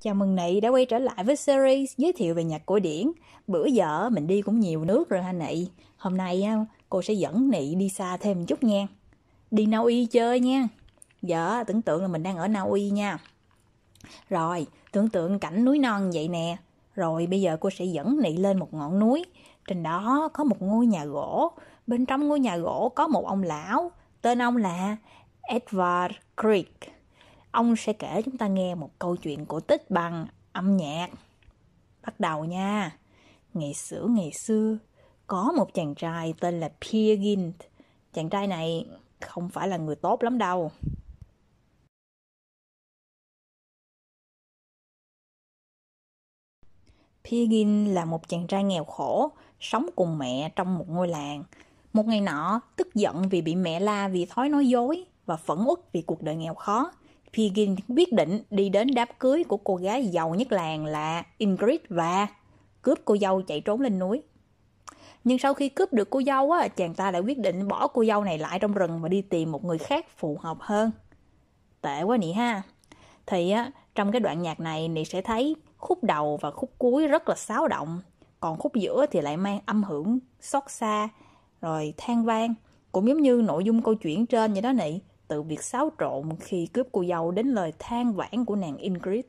Chào mừng Nị đã quay trở lại với series giới thiệu về nhạc cổ điển. Bữa giờ mình đi cũng nhiều nước rồi ha Nị. Hôm nay cô sẽ dẫn Nị đi xa thêm một chút nha. Đi Na Uy chơi nha. Giờ tưởng tượng là mình đang ở Na Uy nha. Rồi, tưởng tượng cảnh núi non vậy nè. Rồi bây giờ cô sẽ dẫn Nị lên một ngọn núi. Trên đó có một ngôi nhà gỗ. Bên trong ngôi nhà gỗ có một ông lão. Tên ông là Edward Grieg. Ông sẽ kể chúng ta nghe một câu chuyện cổ tích bằng âm nhạc. Bắt đầu nha. Ngày xưa, có một chàng trai tên là Peer Gynt. Chàng trai này không phải là người tốt lắm đâu. Peer Gynt là một chàng trai nghèo khổ, sống cùng mẹ trong một ngôi làng. Một ngày nọ, tức giận vì bị mẹ la vì thói nói dối và phẫn uất vì cuộc đời nghèo khó, Peer Gynt quyết định đi đến đám cưới của cô gái giàu nhất làng là Ingrid và cướp cô dâu chạy trốn lên núi. Nhưng sau khi cướp được cô dâu, chàng ta lại quyết định bỏ cô dâu này lại trong rừng và đi tìm một người khác phù hợp hơn. Tệ quá Nị ha. Thì trong cái đoạn nhạc này Nị sẽ thấy khúc đầu và khúc cuối rất là xáo động, còn khúc giữa thì lại mang âm hưởng xót xa, rồi than vang, cũng giống như nội dung câu chuyện trên vậy đó Nị. Từ việc xáo trộn khi cướp cô dâu đến lời than vãn của nàng Ingrid.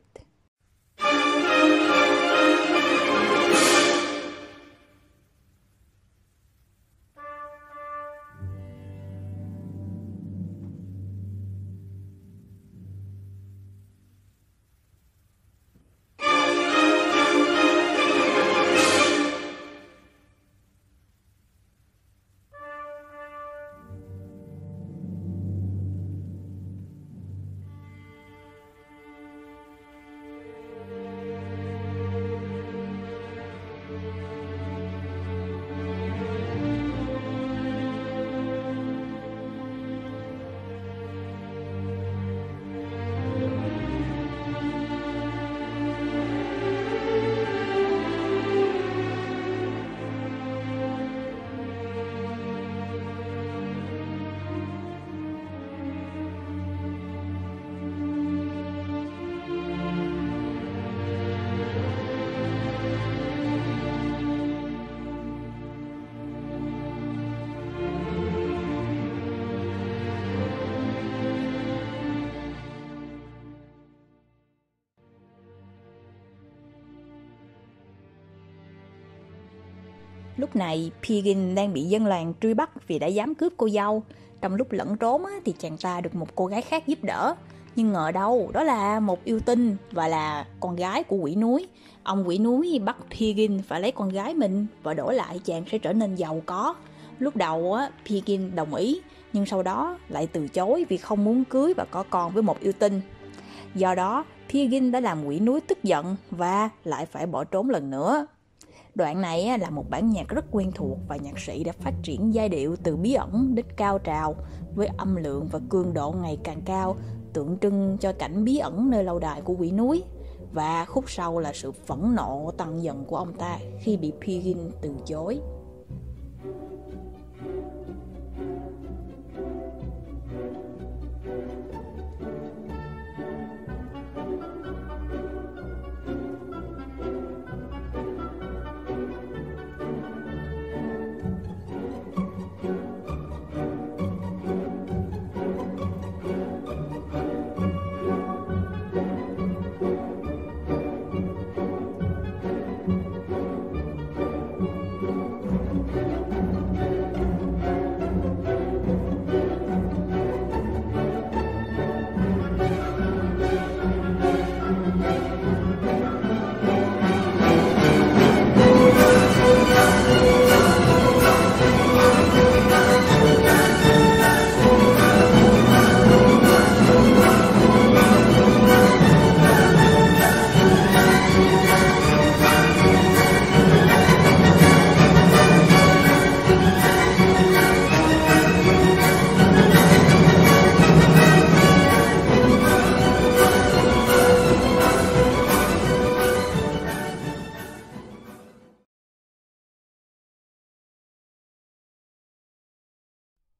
Lúc này, Peer Gynt đang bị dân làng truy bắt vì đã dám cướp cô dâu. Trong lúc lẫn trốn thì chàng ta được một cô gái khác giúp đỡ. Nhưng ngờ đâu, đó là một yêu tinh và là con gái của quỷ núi. Ông quỷ núi bắt Peer Gynt phải lấy con gái mình và đổi lại chàng sẽ trở nên giàu có. Lúc đầu, Peer Gynt đồng ý, nhưng sau đó lại từ chối vì không muốn cưới và có con với một yêu tinh. Do đó, Peer Gynt đã làm quỷ núi tức giận và lại phải bỏ trốn lần nữa. Đoạn này là một bản nhạc rất quen thuộc và nhạc sĩ đã phát triển giai điệu từ bí ẩn đến cao trào với âm lượng và cường độ ngày càng cao, tượng trưng cho cảnh bí ẩn nơi lâu đài của quỷ núi. Và khúc sau là sự phẫn nộ tăng dần của ông ta khi bị Peer Gynt từ chối.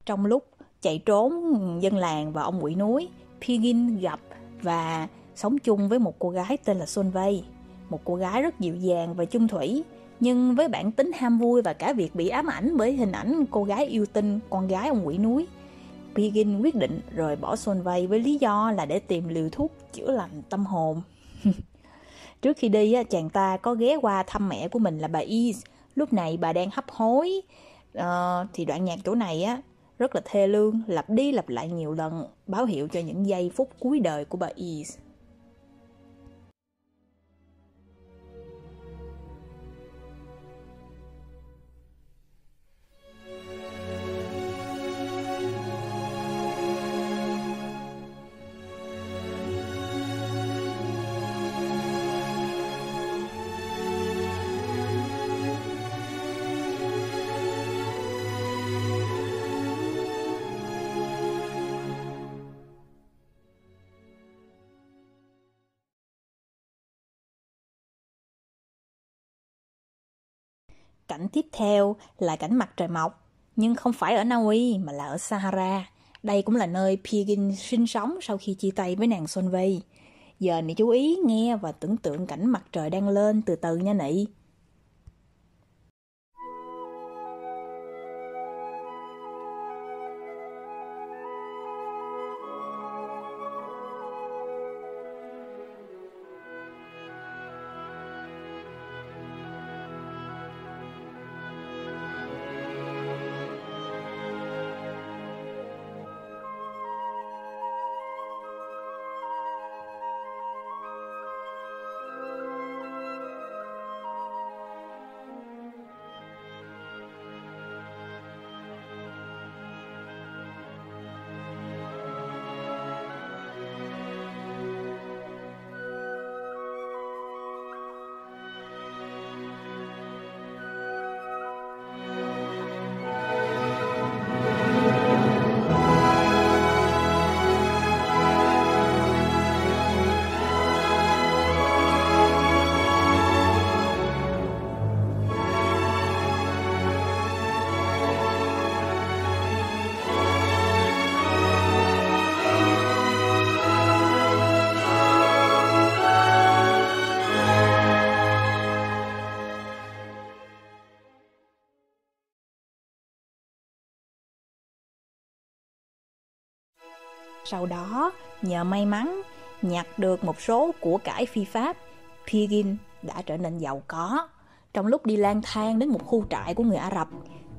Trong lúc chạy trốn dân làng và ông quỷ núi, Peer Gynt gặp và sống chung với một cô gái tên là Solveig, một cô gái rất dịu dàng và chung thủy, nhưng với bản tính ham vui và cả việc bị ám ảnh bởi hình ảnh cô gái yêu tinh, con gái ông quỷ núi. Piggin quyết định rời bỏ Solveig với lý do là để tìm liều thuốc chữa lành tâm hồn. Trước khi đi, chàng ta có ghé qua thăm mẹ của mình là bà East. Lúc này bà đang hấp hối. Thì đoạn nhạc chỗ này rất là thê lương, lặp đi lặp lại nhiều lần, báo hiệu cho những giây phút cuối đời của bà East. Cảnh tiếp theo là cảnh mặt trời mọc, nhưng không phải ở Na Uy mà là ở Sahara. Đây cũng là nơi Piggin sinh sống sau khi chia tay với nàng Solveig. Giờ Nị chú ý nghe và tưởng tượng cảnh mặt trời đang lên từ từ nha Nị. Sau đó, nhờ may mắn nhặt được một số của cải phi pháp, Piggin đã trở nên giàu có. Trong lúc đi lang thang đến một khu trại của người Ả Rập,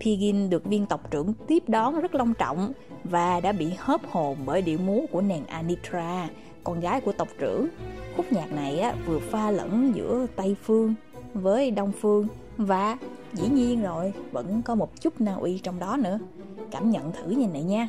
Piggin được viên tộc trưởng tiếp đón rất long trọng và đã bị hớp hồn bởi điệu múa của nàng Anitra, con gái của tộc trưởng. Khúc nhạc này vừa pha lẫn giữa Tây Phương với Đông Phương và dĩ nhiên rồi vẫn có một chút Na Uy trong đó nữa. Cảm nhận thử như này nha.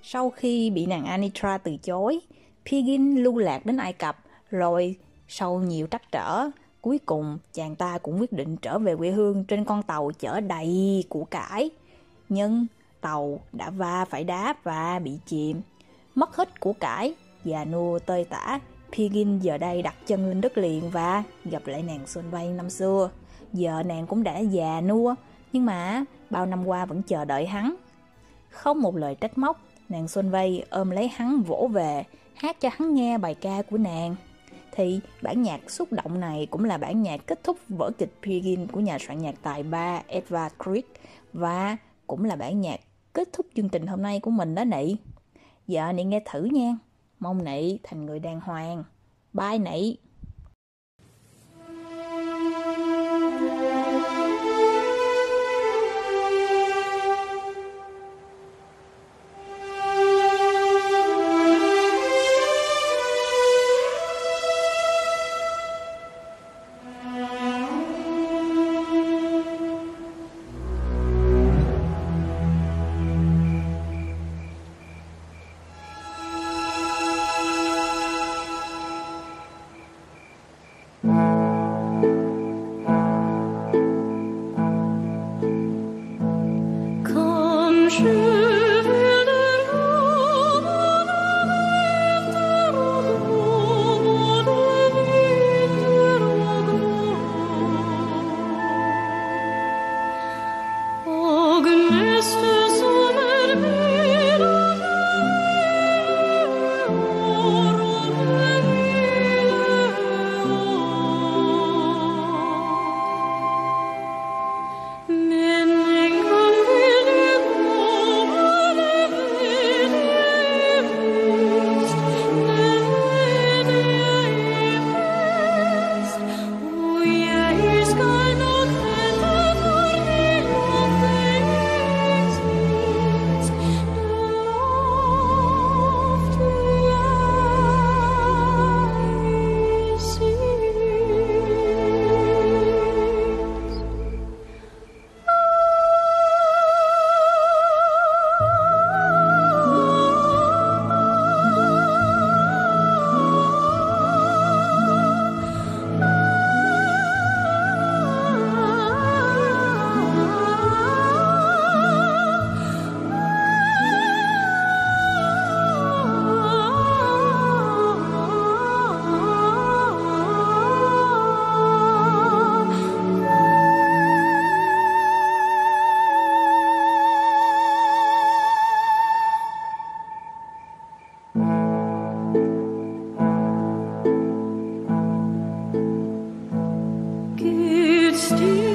Sau khi bị nàng Anitra từ chối, Piggin lưu lạc đến Ai Cập, rồi sau nhiều trắc trở, cuối cùng chàng ta cũng quyết định trở về quê hương trên con tàu chở đầy của cải. Nhưng tàu đã va phải đá và bị chìm, mất hết của cải, già nua tơi tả. Piggin giờ đây đặt chân lên đất liền và gặp lại nàng Solveig năm xưa. Giờ nàng cũng đã già nua, nhưng mà bao năm qua vẫn chờ đợi hắn. Không một lời trách móc, nàng Solveig ôm lấy hắn vỗ về, hát cho hắn nghe bài ca của nàng. Thì bản nhạc xúc động này cũng là bản nhạc kết thúc vở kịch Piggin của nhà soạn nhạc tài ba Edvard Grieg, và cũng là bản nhạc kết thúc chương trình hôm nay của mình đó Nị. Giờ Nị nghe thử nha, mong Nị thành người đàng hoàng. Bye Nị. still